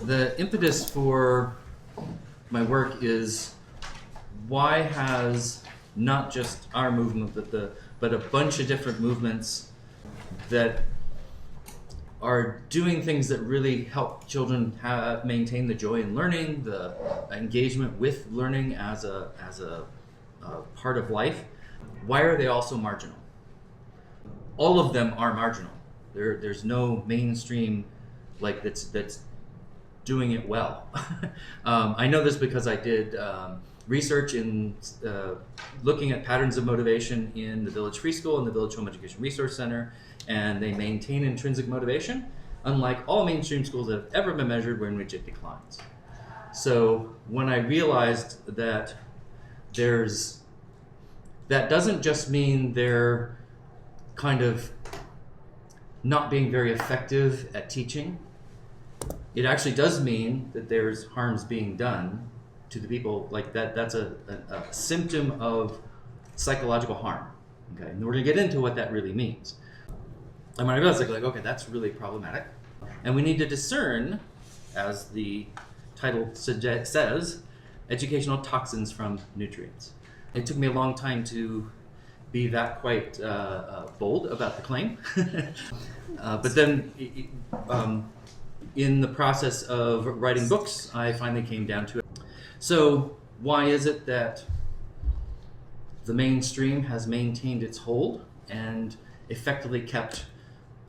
The impetus for my work is why has not just our movement, but a bunch of different movements that are doing things that really help children maintain the joy in learning, the engagement with learning as a part of life. Why are they all so marginal? All of them are marginal. There's no mainstream that's doing it well. I know this because I did research in looking at patterns of motivation in the Village Free School and the Village Home Education Resource Center, and they maintain intrinsic motivation, unlike all mainstream schools that have ever been measured, in which it declines. So when I realized that that doesn't just mean they're kind of not being very effective at teaching. It actually does mean that there's harms being done to the people. Like that's a symptom of psychological harm. Okay, and we're gonna get into what that really means. And when I realized, okay, that's really problematic, and we need to discern, as the title says, educational toxins from nutrients. It took me a long time to be that quite bold about the claim, but then in the process of writing books, I finally came down to it. So why is it that the mainstream has maintained its hold and effectively kept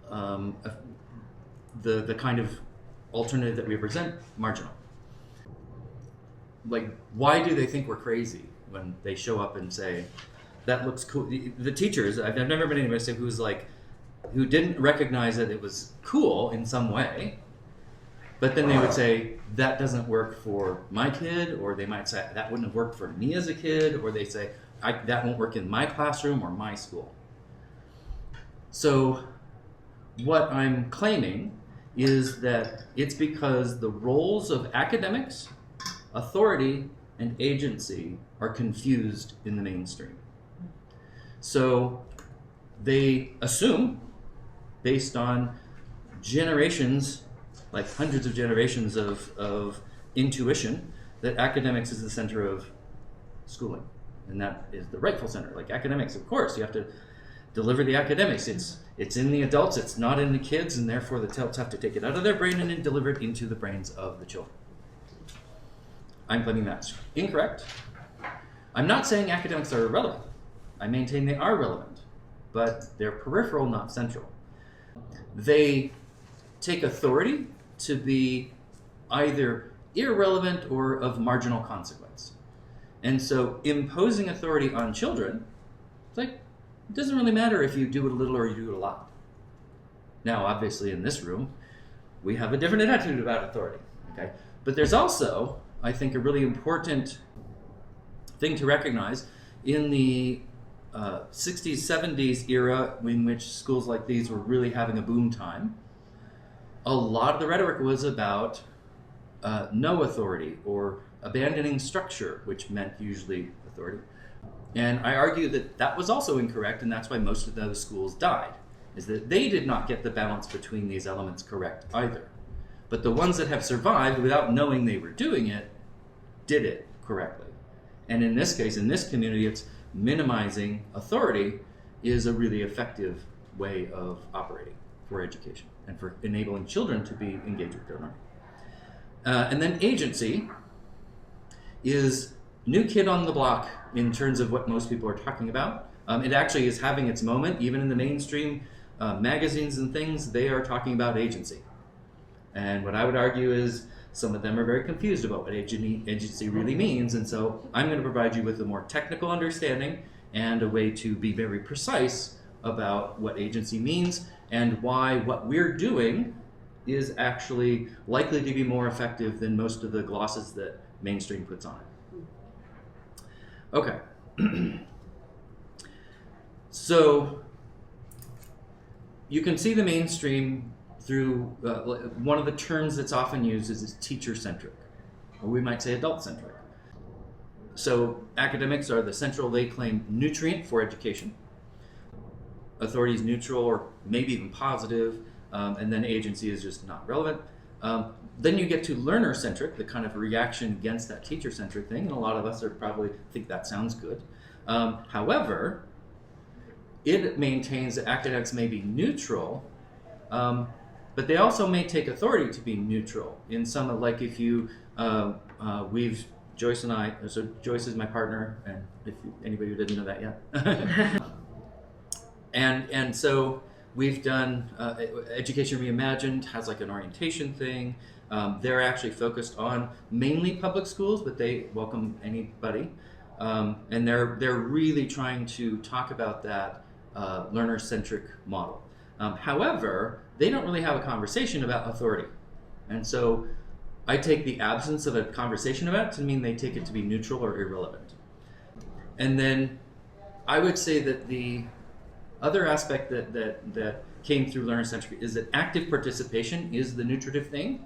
the kind of alternative that we present marginal? Like, why do they think we're crazy when they show up and say, that looks cool? The teachers, I've never been anybody who didn't recognize that it was cool in some way, but then they would say, that doesn't work for my kid, or they might say, that wouldn't have worked for me as a kid, or they say, that won't work in my classroom or my school. So what I'm claiming is that it's because the roles of academics, authority, and agency are confused in the mainstream. So they assume, based on generations, like hundreds of generations of intuition, that academics is the center of schooling. And that is the rightful center. Like academics, of course, you have to deliver the academics. It's in the adults, it's not in the kids, and therefore the adults have to take it out of their brain and then deliver it into the brains of the children. I'm claiming that's incorrect. I'm not saying academics are irrelevant. I maintain they are relevant, but they're peripheral, not central. They take authority to be either irrelevant or of marginal consequence. And so imposing authority on children, it's like, it doesn't really matter if you do it a little or you do it a lot. Now, obviously in this room, we have a different attitude about authority, okay? But there's also, I think, a really important thing to recognize in the 60s, 70s era, in which schools like these were really having a boom time. A lot of the rhetoric was about no authority or abandoning structure, which meant usually authority. And I argue that that was also incorrect, and that's why most of those schools died, is that they did not get the balance between these elements correct either. But the ones that have survived without knowing they were doing it, did it correctly. And in this case, in this community, it's minimizing authority is a really effective way of operating for education and for enabling children to be engaged with their learning. And then agency is new kid on the block in terms of what most people are talking about. It actually is having its moment, even in the mainstream magazines and things, they are talking about agency. And what I would argue is some of them are very confused about what agency really means, and so I'm going to provide you with a more technical understanding and a way to be very precise about what agency means and why what we're doing is actually likely to be more effective than most of the glosses that mainstream puts on it. Okay. So you can see the mainstream through one of the terms that's often used is teacher-centric, or we might say adult-centric. So academics are the central, they claim, nutrient for education. Authority is neutral or maybe even positive, and then agency is just not relevant. Then you get to learner-centric, the kind of reaction against that teacher-centric thing, and a lot of us are probably think that sounds good. However, it maintains that academics may be neutral, but they also may take authority to be neutral in some, like if you, Joyce and I, so Joyce is my partner, and if anybody who didn't know that yet. and so we've done Education Reimagined has like an orientation thing. They're actually focused on mainly public schools, but they welcome anybody. And they're really trying to talk about that learner-centric model. However, they don't really have a conversation about authority. And so I take the absence of a conversation about it to mean they take it to be neutral or irrelevant. And then I would say that the other aspect that came through learner-centric is that active participation is the nutritive thing.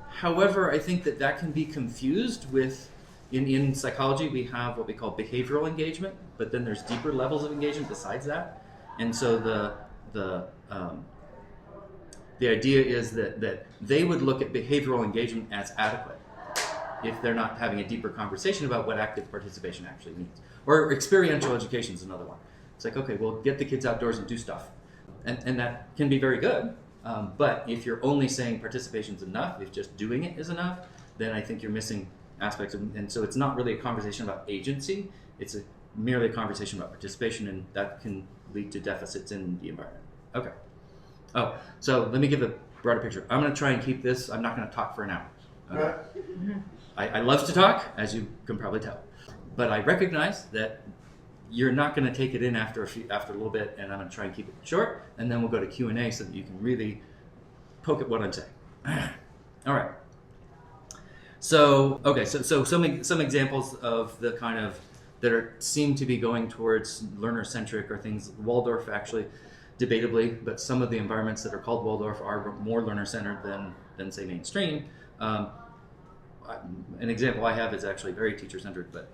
However, I think that can be confused with, in psychology, we have what we call behavioral engagement, but then there's deeper levels of engagement besides that. And so the idea is that they would look at behavioral engagement as adequate if they're not having a deeper conversation about what active participation actually means. Or experiential education is another one. It's like, okay, well, get the kids outdoors and do stuff. And that can be very good. But if you're only saying participation is enough, if just doing it is enough, then I think you're missing aspects. And so it's not really a conversation about agency. It's merely a conversation about participation, and that can lead to deficits in the environment. Okay. Oh, so let me give a broader picture. I'm going to try and keep this. I'm not going to talk for an hour. Okay. I love to talk, as you can probably tell. But I recognize that you're not going to take it in after a little bit, and I'm going to try and keep it short, and then we'll go to Q&A so that you can really poke at what I'm saying. All right. So, okay, so some examples of the kind of that seem to be going towards learner-centric are things, Waldorf actually, debatably, but some of the environments that are called Waldorf are more learner-centered than say mainstream. An example I have is actually very teacher-centered, but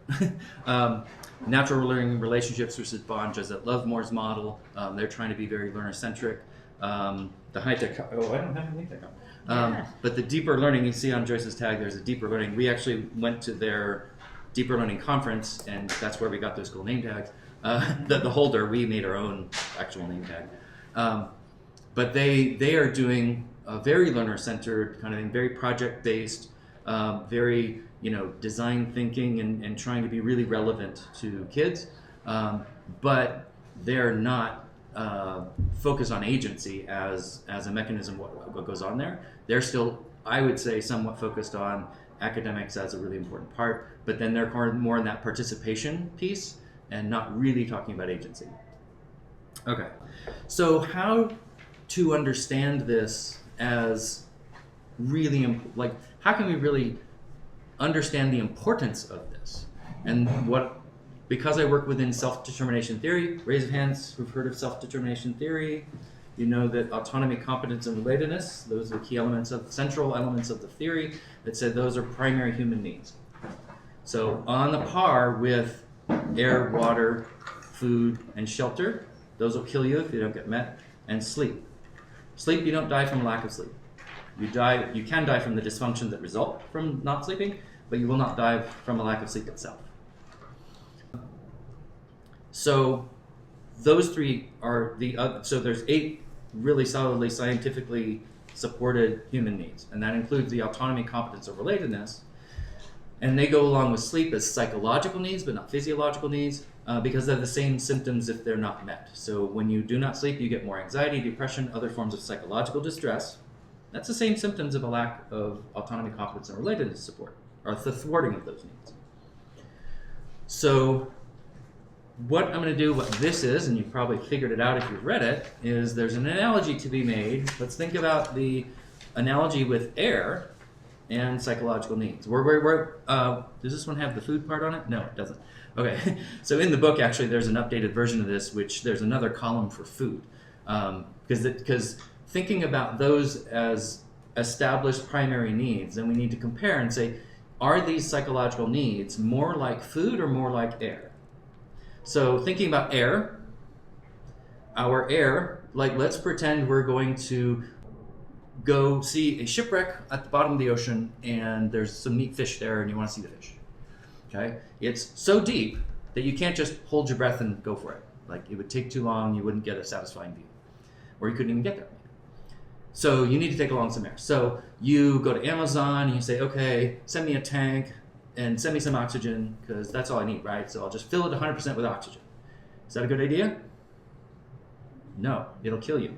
natural learning relationships versus Bond, Josette Lovemore's model. They're trying to be very learner-centric. The high-tech, I don't have anything there. But the deeper learning, you see on Joyce's tag, there's a deeper learning. We actually went to their deeper learning conference, and that's where we got those cool name tags. The holder, we made our own actual name tag. But they are doing a very learner-centered kind of thing, very project-based, very design thinking and trying to be really relevant to kids, but they're not focused on agency as a mechanism what goes on there. They're still, I would say, somewhat focused on academics as a really important part, but then they're more in that participation piece and not really talking about agency. Okay, so how to understand this as really, how can we really understand the importance of this? And because I work within self-determination theory, raise of hands who've heard of self-determination theory. You know that autonomy, competence, and relatedness, those are key central elements of the theory that said those are primary human needs. So on the par with air, water, food, and shelter, those will kill you if you don't get met, and sleep. Sleep, you don't die from lack of sleep. You can die from the dysfunction that result from not sleeping, but you will not die from a lack of sleep itself. So those three are so there's 8 really solidly scientifically supported human needs, and that includes the autonomy, competence, or relatedness. And they go along with sleep as psychological needs, but not physiological needs, because they're the same symptoms if they're not met. So when you do not sleep, you get more anxiety, depression, other forms of psychological distress. That's the same symptoms of a lack of autonomy, competence, and relatedness support, or the thwarting of those needs. So what I'm going to do, what this is, and you've probably figured it out if you've read it, is there's an analogy to be made. Let's think about the analogy with air and psychological needs. Does this one have the food part on it? No, it doesn't. Okay, so in the book, actually, there's an updated version of this, which there's another column for food. Because thinking about those as established primary needs, then we need to compare and say, are these psychological needs more like food or more like air? So thinking about air, our air, let's pretend we're going to go see a shipwreck at the bottom of the ocean, and there's some neat fish there, and you want to see the fish. Okay, it's so deep that you can't just hold your breath and go for it. Like, it would take too long, you wouldn't get a satisfying view, or you couldn't even get there. So you need to take along some air. So you go to Amazon and you say, okay, send me a tank and send me some oxygen, because that's all I need, right? So I'll just fill it 100% with oxygen. Is that a good idea? No, it'll kill you.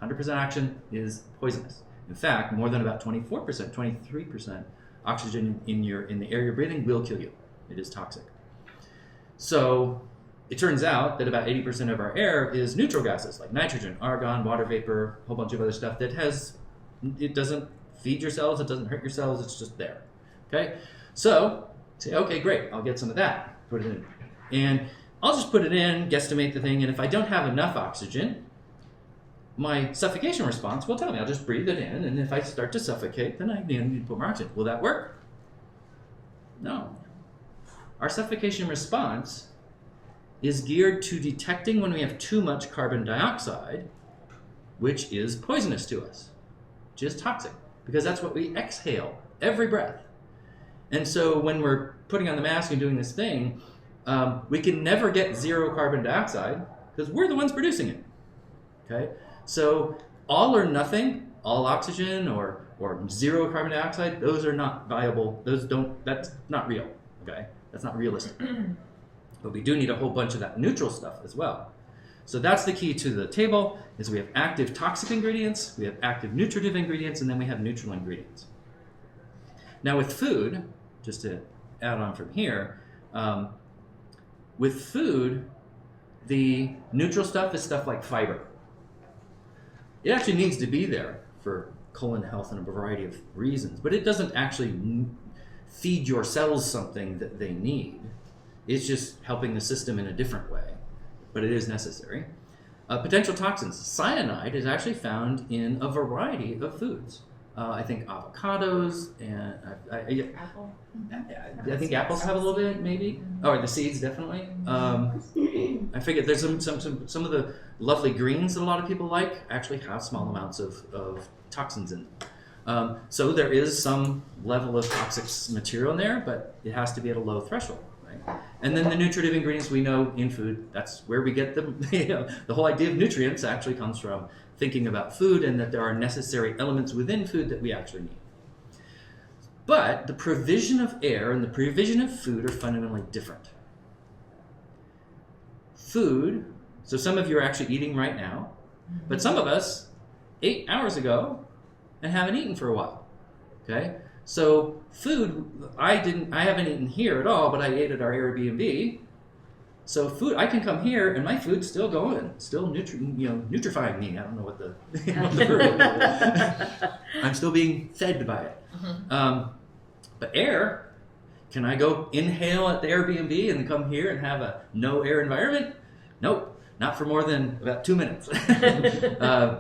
100% oxygen is poisonous. In fact, more than about 24%, 23% oxygen in the air you're breathing will kill you. It is toxic. So it turns out that about 80% of our air is neutral gases like nitrogen, argon, water vapor, a whole bunch of other stuff that it doesn't feed your cells, it doesn't hurt your cells, it's just there. Okay? So say, okay, great, I'll get some of that, put it in. And I'll just put it in, guesstimate the thing, and if I don't have enough oxygen, my suffocation response will tell me. I'll just breathe it in, and if I start to suffocate, then I need to put more oxygen. Will that work? No. Our suffocation response is geared to detecting when we have too much carbon dioxide, which is poisonous to us, which is toxic, because that's what we exhale every breath. And so when we're putting on the mask and doing this thing, we can never get zero carbon dioxide because we're the ones producing it. Okay? So all or nothing, all oxygen or zero carbon dioxide, those are not viable. That's not real. Okay? That's not realistic. But we do need a whole bunch of that neutral stuff as well. So that's the key to the table, is we have active toxic ingredients, we have active nutritive ingredients, and then we have neutral ingredients. Now with food, just to add on from here, with food, the neutral stuff is stuff like fiber. It actually needs to be there for colon health and a variety of reasons, but it doesn't actually feed your cells something that they need. It's just helping the system in a different way, but it is necessary. Potential toxins. Cyanide is actually found in a variety of foods. I think avocados and Apple. I think apples have a little bit, maybe, or the seeds definitely. I figure there's some of the lovely greens that a lot of people like actually have small amounts of toxins in them. So there is some level of toxic material in there, but it has to be at a low threshold. And then the nutritive ingredients we know in food, that's where we get them. The whole idea of nutrients actually comes from thinking about food and that there are necessary elements within food that we actually need. But the provision of air and the provision of food are fundamentally different. Food, so some of you are actually eating right now, but some of us ate hours ago and haven't eaten for a while. Okay? So food, I haven't eaten here at all, but I ate at our Airbnb. So food, I can come here and my food's still going, still nutrifying me. I don't know what the verb is. I'm still being fed by it. But air, can I go inhale at the Airbnb and come here and have a no air environment? Nope. Not for more than about 2 minutes.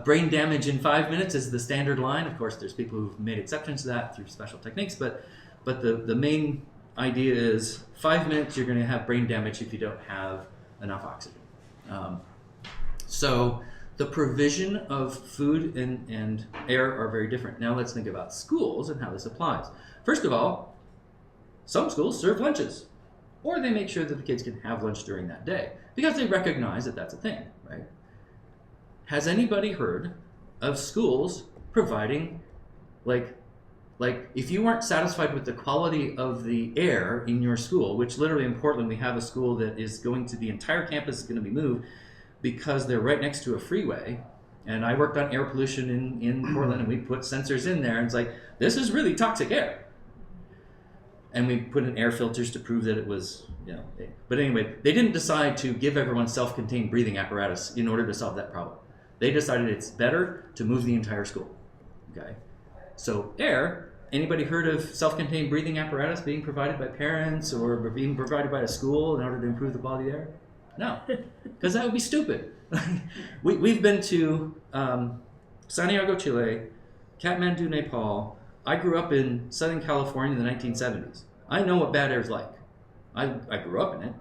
Brain damage in 5 minutes is the standard line. Of course, there's people who've made exceptions to that through special techniques, but the main idea is 5 minutes you're going to have brain damage if you don't have enough oxygen. So the provision of food and air are very different. Now let's think about schools and how this applies. First of all, some schools serve lunches, or they make sure that the kids can have lunch during that day, because they recognize that that's a thing, right? Has anybody heard of schools providing, like if you weren't satisfied with the quality of the air in your school, which literally in Portland we have a school that is going to, the entire campus is going to be moved because they're right next to a freeway, and I worked on air pollution in Portland, and we put sensors in there, and it's like, this is really toxic air. And we put in air filters to prove that it was, But anyway, they didn't decide to give everyone self-contained breathing apparatus in order to solve that problem. They decided it's better to move the entire school. Okay? So air, anybody heard of self-contained breathing apparatus being provided by parents or being provided by a school in order to improve the quality of air? No, because that would be stupid. We've been to Santiago, Chile, Kathmandu, Nepal. I grew up in Southern California in the 1970s. I know what bad air is like. I grew up in it.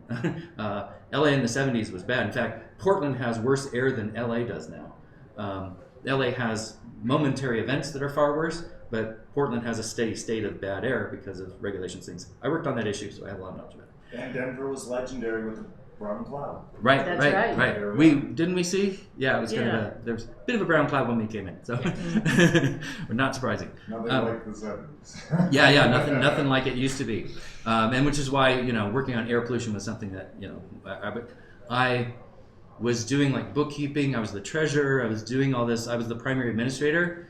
LA in the 70s was bad. In fact, Portland has worse air than LA does now. LA has momentary events that are far worse, but Portland has a steady state of bad air because of regulations things. I worked on that issue, so I have a lot of knowledge about it. And Denver was legendary with the brown cloud. Right, That's right, right. right. We see? Yeah, it was kind of there was a bit of a brown cloud when we came in, so not surprising. Nothing like the 70s. yeah, nothing like it used to be, and which is why working on air pollution was something that I was doing like bookkeeping. I was the treasurer. I was doing all this. I was the primary administrator.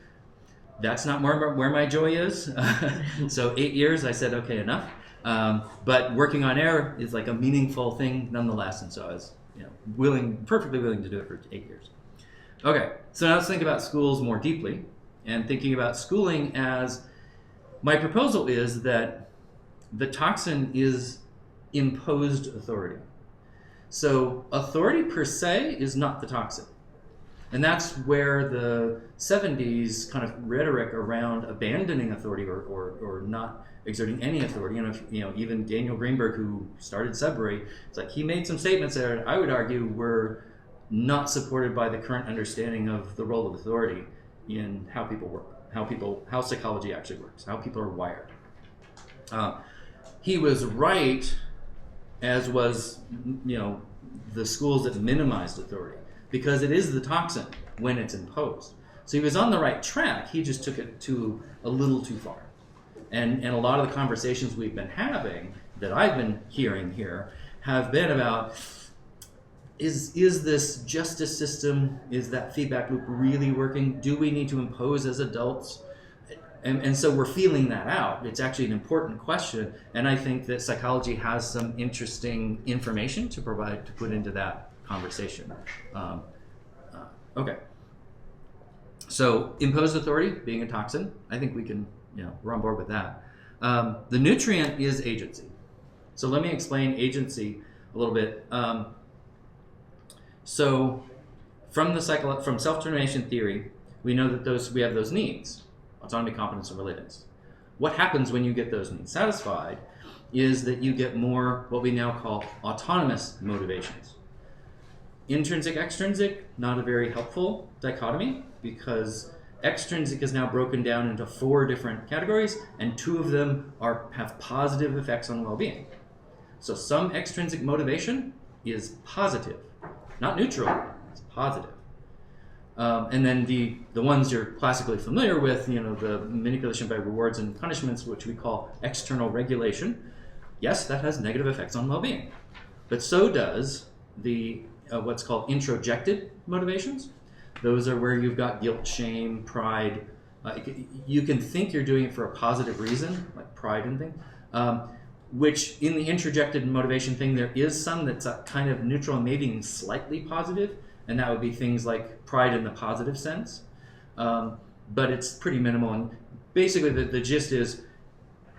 That's not where my joy is. So 8 years, I said, okay, enough. But working on air is like a meaningful thing nonetheless, and so I was perfectly willing to do it for 8 years. Okay, so now let's think about schools more deeply, and thinking about schooling as my proposal is that the toxin is imposed authority. So authority per se is not the toxin. And that's where the 70s kind of rhetoric around abandoning authority or not exerting any authority, even Daniel Greenberg, who started Sudbury, it's like he made some statements that I would argue were not supported by the current understanding of the role of authority in how people work, how psychology actually works, how people are wired. He was right, as was the schools that minimized authority, because it is the toxin when it's imposed. So he was on the right track, he just took it to a little too far. And a lot of the conversations we've been having, that I've been hearing here, have been about, is this justice system, is that feedback loop really working? Do we need to impose as adults? And so we're feeling that out. It's actually an important question, and I think that psychology has some interesting information to put into that conversation. Okay. So imposed authority being a toxin, I think we can, we're on board with that. The nutrient is agency. So let me explain agency a little bit. So from self-determination theory, we know that we have those needs: autonomy, competence, and relatedness. What happens when you get those needs satisfied is that you get more what we now call autonomous motivations. Intrinsic, extrinsic, not a very helpful dichotomy, because extrinsic is now broken down into 4 different categories, and 2 of them have positive effects on well-being. So some extrinsic motivation is positive, not neutral, it's positive. And then the ones you're classically familiar with, the manipulation by rewards and punishments, which we call external regulation, yes, that has negative effects on well-being. But so does the what's called introjected motivations. Those are where you've got guilt, shame, pride. You can think you're doing it for a positive reason, like pride and things, which in the introjected motivation thing, there is some that's kind of neutral and maybe even slightly positive, and that would be things like pride in the positive sense. But it's pretty minimal, and basically the gist is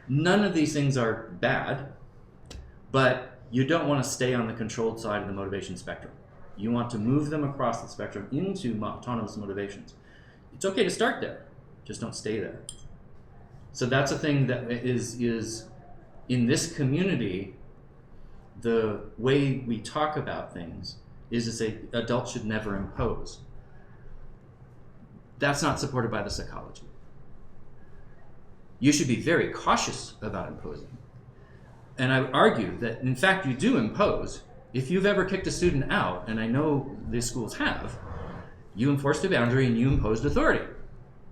none of these things are bad, but you don't want to stay on the controlled side of the motivation spectrum. You want to move them across the spectrum into autonomous motivations. It's okay to start there, just don't stay there. So that's a thing that is in this community, the way we talk about things is to say adults should never impose. That's not supported by the psychology. You should be very cautious about imposing. And I would argue that, in fact, you do impose. If you've ever kicked a student out, and I know these schools have, you enforced a boundary and you imposed authority.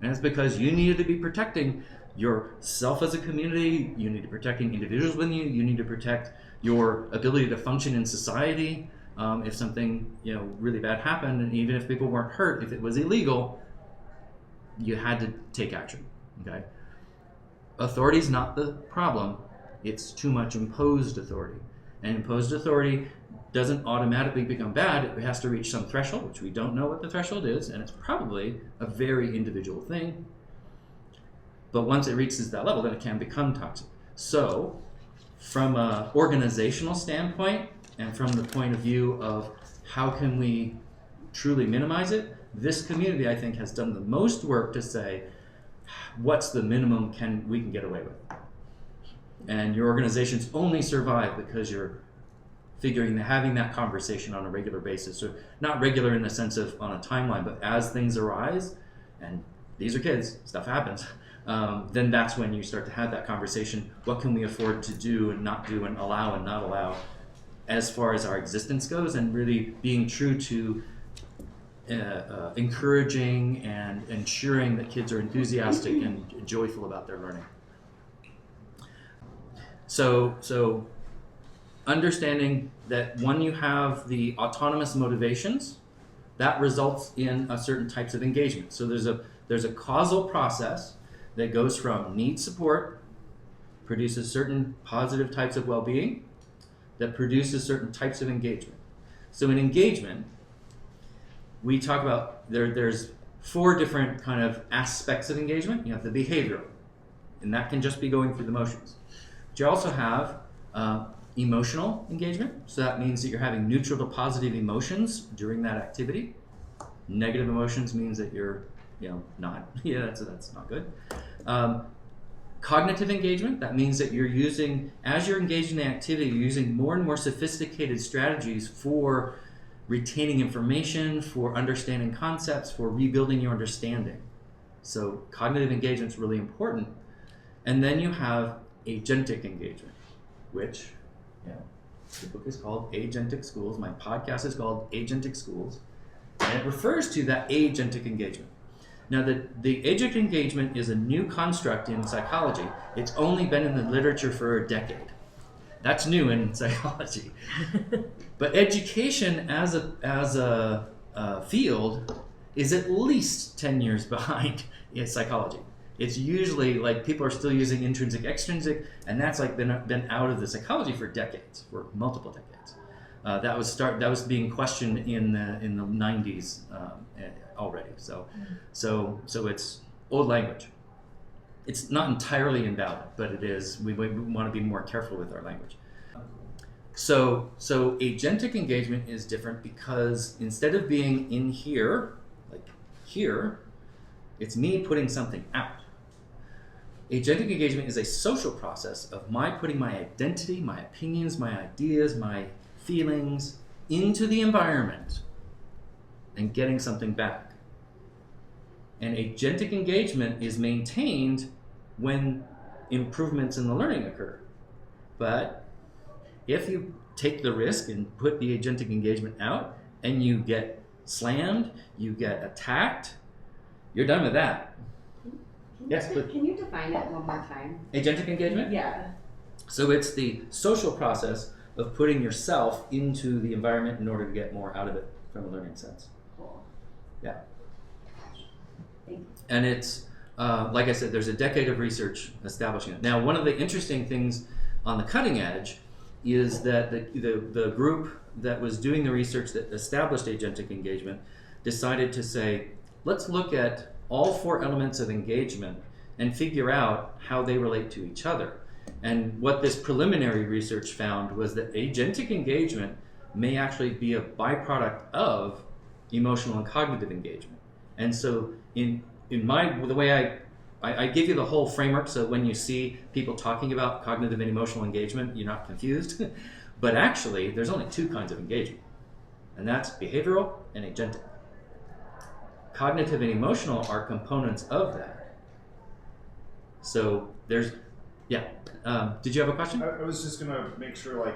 And it's because you needed to be protecting yourself as a community, you need to be protecting individuals within you, you need to protect your ability to function in society. If something really bad happened, and even if people weren't hurt, if it was illegal, you had to take action. Okay? Authority is not the problem, it's too much imposed authority. And imposed authority doesn't automatically become bad, it has to reach some threshold, which we don't know what the threshold is, and it's probably a very individual thing. But once it reaches that level, then it can become toxic. So, from an organizational standpoint, and from the point of view of how can we truly minimize it, this community, I think, has done the most work to say, what's the minimum we can get away with? And your organizations only survive because you're having that conversation on a regular basis, or not regular in the sense of on a timeline, but as things arise, and these are kids, stuff happens, then that's when you start to have that conversation. What can we afford to do and not do, and allow and not allow, as far as our existence goes, and really being true to encouraging and ensuring that kids are enthusiastic and joyful about their learning. So understanding that when you have the autonomous motivations, that results in a certain types of engagement. So there's a causal process that goes from need support, produces certain positive types of well-being, that produces certain types of engagement. So in engagement, we talk about there's 4 different kind of aspects of engagement. You have the behavioral, and that can just be going through the motions. But you also have emotional engagement. So that means that you're having neutral to positive emotions during that activity. Negative emotions means that you're, not. Yeah, that's not good. Cognitive engagement, that means that as you're engaged in the activity, you're using more and more sophisticated strategies for retaining information, for understanding concepts, for rebuilding your understanding. So cognitive engagement is really important. And then you have agentic engagement, which, the book is called Agentic Schools. My podcast is called Agentic Schools. And it refers to that agentic engagement. Now, the agentic engagement is a new construct in psychology. It's only been in the literature for a decade. That's new in psychology. But education as a field is at least 10 years behind in psychology. It's usually like people are still using intrinsic, extrinsic, and that's like been out of the psychology for decades, for multiple decades. That was being questioned in the 90s already. So it's old language. It's not entirely invalid, but it is. We want to be more careful with our language. So agentic engagement is different because instead of being in here, like here, it's me putting something out. Agentic engagement is a social process of my putting my identity, my opinions, my ideas, my feelings into the environment and getting something back. And agentic engagement is maintained when improvements in the learning occur. But if you take the risk and put the agentic engagement out and you get slammed, you get attacked, you're done with that. Yes, but can you define it one more time? Agentic engagement? Yeah. So it's the social process of putting yourself into the environment in order to get more out of it from a learning sense. Cool. Yeah. Thank you. And it's, like I said, there's a decade of research establishing it. Now, one of the interesting things on the cutting edge is that the group that was doing the research that established agentic engagement decided to say, let's look at all 4 elements of engagement and figure out how they relate to each other. And what this preliminary research found was that agentic engagement may actually be a byproduct of emotional and cognitive engagement. And so the way I give you the whole framework, so when you see people talking about cognitive and emotional engagement, you're not confused. But actually, there's only 2 kinds of engagement, and that's behavioral and agentic. Cognitive and emotional are components of that. So there's, did you have a question? I was just going to make sure,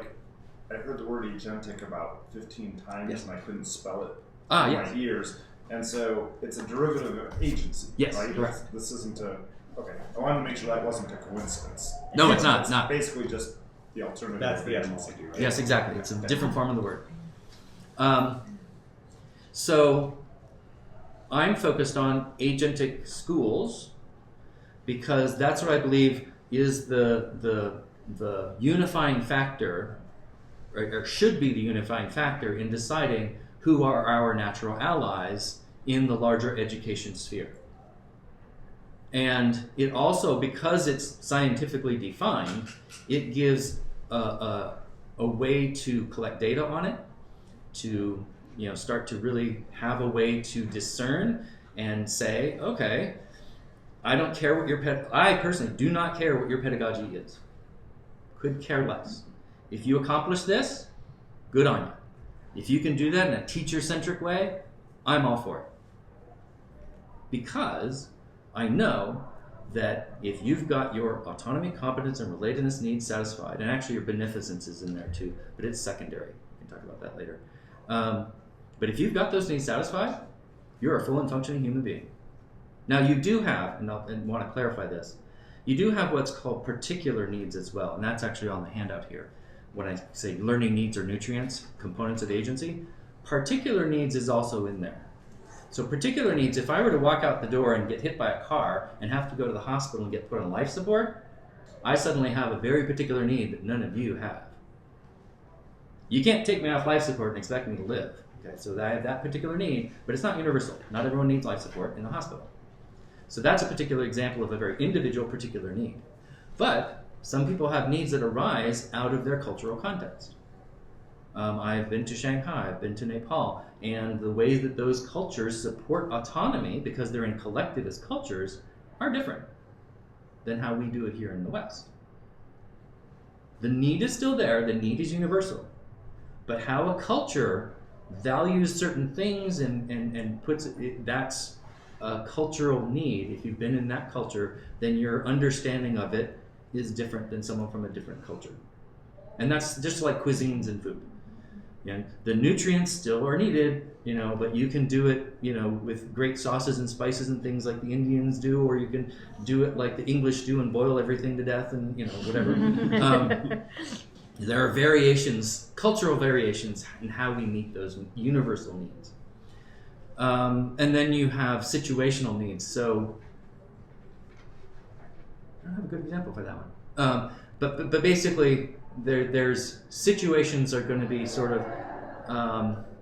I heard the word agentic about 15 times, Yes. and I couldn't spell it Ah, in yes. my ears. And so it's a derivative of agency, Yes, right? correct. This isn't a, okay. I wanted to make sure that wasn't a coincidence. No, it's not. It's not. Basically just the alternative. That's of the agency, etymology, right? Yes, exactly. It's a different form of the word. So I'm focused on agentic schools because that's what I believe is the unifying factor, or should be the unifying factor in deciding who are our natural allies in the larger education sphere. And it also, because it's scientifically defined, it gives a way to collect data on it, to start to really have a way to discern and say, okay, I don't care what I personally do not care what your pedagogy is. Could care less. If you accomplish this, good on you. If you can do that in a teacher-centric way, I'm all for it. Because I know that if you've got your autonomy, competence, and relatedness needs satisfied, and actually your beneficence is in there too, but it's secondary. We can talk about that later. But if you've got those needs satisfied, you're a full and functioning human being. Now you do have, and I want to clarify this, you do have what's called particular needs as well, and that's actually on the handout here. When I say learning needs or nutrients, components of agency, particular needs is also in there. So particular needs, if I were to walk out the door and get hit by a car and have to go to the hospital and get put on life support, I suddenly have a very particular need that none of you have. You can't take me off life support and expect me to live. Okay, so I have that particular need, but it's not universal. Not everyone needs life support in the hospital. So that's a particular example of a very individual particular need. But some people have needs that arise out of their cultural context. I've been to Shanghai, I've been to Nepal, and the ways that those cultures support autonomy, because they're in collectivist cultures, are different than how we do it here in the West. The need is still there, the need is universal, but how a culture values certain things and puts it, that's a cultural need. If you've been in that culture, then your understanding of it is different than someone from a different culture. And that's just like cuisines and food. You know, the nutrients still are needed, you know, but you can do it, you know, with great sauces and spices and things like the Indians do, or you can do it like the English do and boil everything to death and, you know, whatever. There are variations, cultural variations in how we meet those universal needs. And then you have situational needs. So I don't have a good example for that one. But basically, there's situations are going to be sort of,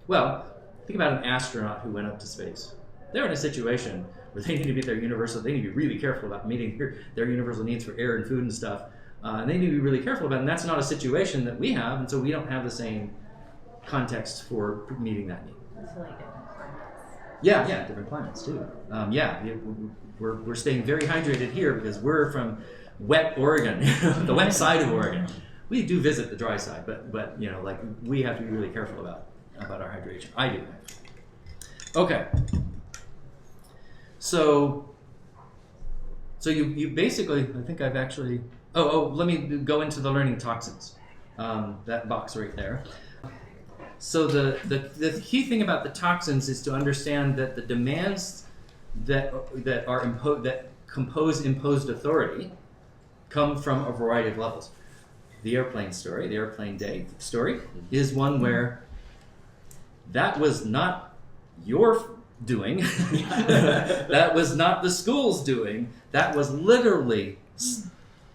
well, think about an astronaut who went up to space. They're in a situation where they need to meet their universal, they need to be really careful about meeting their universal needs for air and food and stuff. And they need to be really careful about it, and that's not a situation that we have, and so we don't have the same context for meeting that need. It's like different climates. Yeah, different climates too. We're staying very hydrated here because we're from wet Oregon, the wet side of Oregon. We do visit the dry side, but you know, like we have to be really careful about our hydration. I do. Okay. So you basically, I think I've actually. Let me go into the learning toxins. That box right there. So the key thing about the toxins is to understand that the demands that compose imposed authority come from a variety of levels. The airplane story, the airplane day story, is one where that was not your doing. That was not the school's doing. That was literally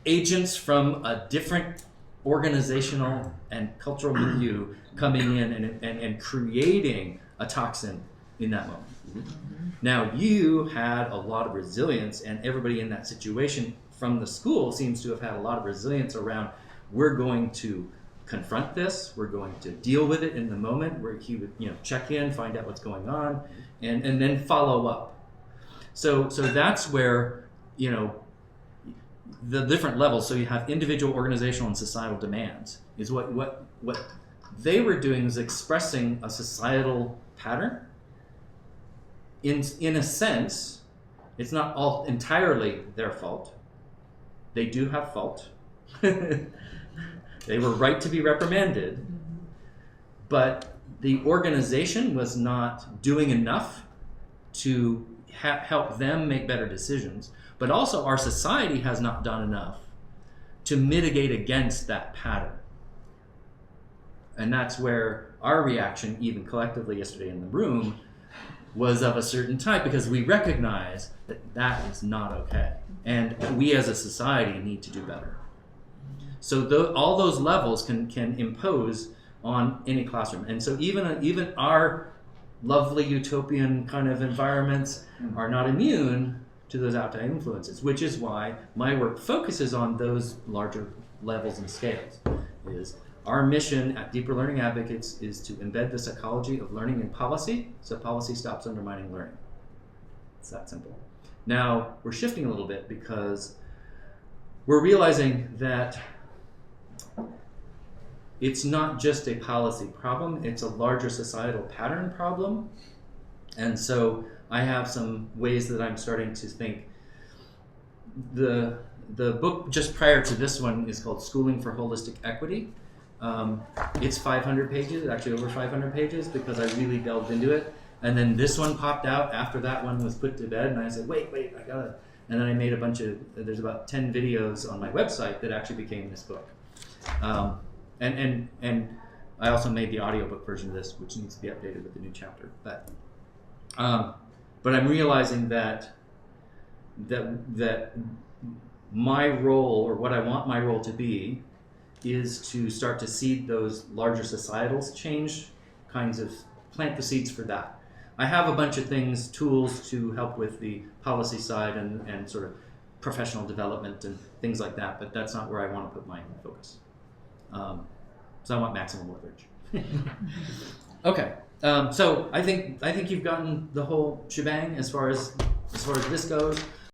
agents from a different organizational and cultural milieu coming in and creating a toxin in that moment. Mm-hmm. Now, you had a lot of resilience, and everybody in that situation from the school seems to have had a lot of resilience around, we're going to confront this, we're going to deal with it in the moment, where he would, you know, check in, find out what's going on, and then follow up. So that's where, you know, the different levels. So you have individual, organizational, and societal demands. Is what they were doing was expressing a societal pattern. In a sense, it's not all entirely their fault. They do have fault. They were right to be reprimanded, but the organization was not doing enough to help them make better decisions. But also our society has not done enough to mitigate against that pattern. And that's where our reaction, even collectively yesterday in the room, was of a certain type, because we recognize that that is not okay. And we as a society need to do better. So all those levels can impose on any classroom. And so even our lovely utopian kind of environments are not immune to those outside influences, which is why my work focuses on those larger levels and scales. Is our mission at Deeper Learning Advocates is to embed the psychology of learning in policy, so policy stops undermining learning. It's that simple. Now, we're shifting a little bit because we're realizing that it's not just a policy problem, it's a larger societal pattern problem. And so I have some ways that I'm starting to think. The book just prior to this one is called Schooling for Holistic Equity. It's 500 pages, actually over 500 pages, because I really delved into it. And then this one popped out after that one was put to bed, and I said, wait, I gotta. And then I made there's about 10 videos on my website that actually became this book. And I also made the audiobook version of this, which needs to be updated with the new chapter. But I'm realizing that my role, or what I want my role to be, is to start to seed those larger societal change kinds of, plant the seeds for that. I have a bunch of things, tools to help with the policy side and sort of professional development and things like that, but that's not where I want to put my focus. So I want maximum leverage. Okay, so I think you've gotten the whole shebang as far as this goes.